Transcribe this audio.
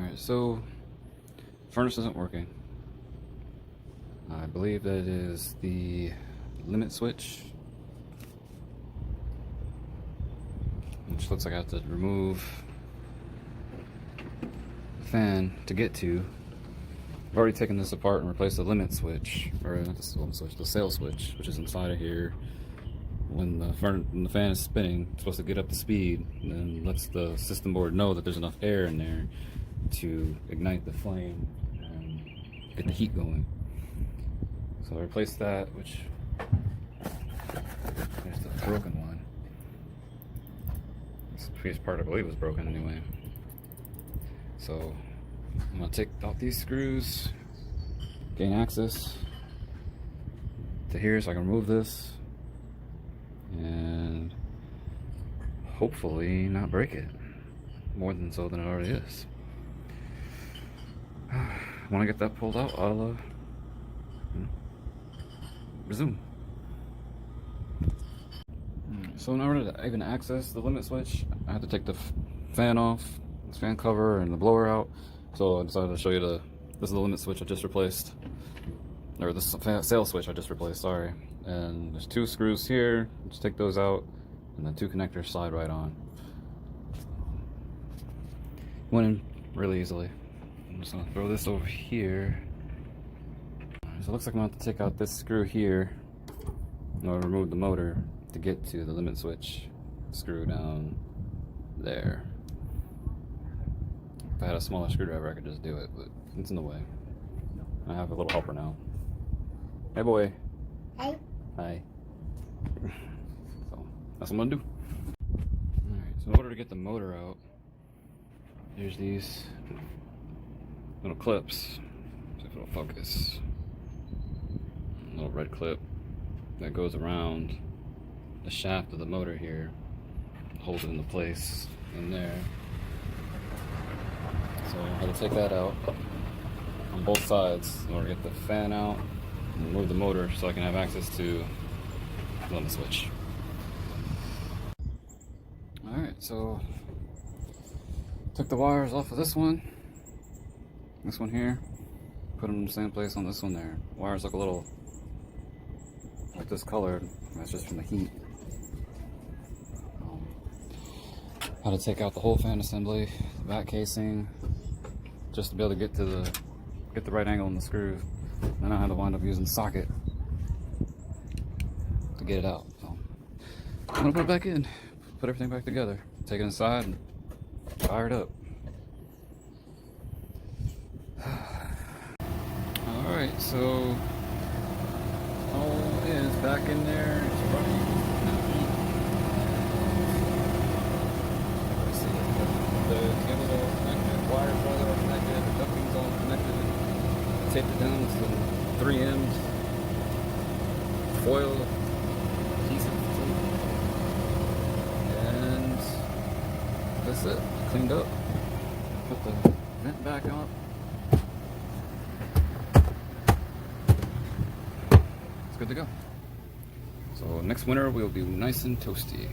Alright, so furnace isn't working. I believe that it is the limit switch, which looks like I have to remove the fan to get to. I've already taken this apart and replaced the limit switch, or not the limit switch, the sail switch, which is inside of here. When the fan is spinning, it's supposed to get up to speed and then lets the system board know that there's enough air in there to ignite the flame and get the heat going. So I replaced that, which there's the broken one. This previous part I believe was broken anyway. So I'm gonna take out these screws, gain access to here so I can remove this and hopefully not break it more than so than it already is. When I get that pulled out, I'll resume. So in order to even access the limit switch, I have to take the fan off, this fan cover and the blower out. So I decided to show you this is the limit switch I just replaced, or this sail switch I just replaced, sorry. And there's two screws here, just take those out, and the two connectors slide right on. Went in really easily. I'm just gonna throw this over here. So it looks like I'm gonna have to take out this screw here in order to remove the motor to get to the limit switch screw down there. If I had a smaller screwdriver, I could just do it, but it's in the way. I have a little helper now. Hey boy. Hi. Hi. So that's what I'm gonna do. Alright, so in order to get the motor out, there's these little clips. See if it'll focus. A little red clip that goes around the shaft of the motor here, holds it into place in there. So I had to take that out on both sides in order to get the fan out and remove the motor so I can have access to the limit switch. Alright, so took the wires off of this one here, put them in the same place on this one there. Wires look a little like discolored, that's just from the heat. Had to take out the whole fan assembly, the back casing, just to be able to get the right angle on the screw. Then I had to wind up using the socket to get it out. So I'm gonna put it back in, put everything back together, take it inside and fire it up. Alright, so all is back in there. It's running. The cables are all connected, wires are all connected, the ducting's all connected. I taped it down with some 3M foil adhesive tape. And that's it. Cleaned up. Put the vent back on. It's good to go. So next winter we'll be nice and toasty.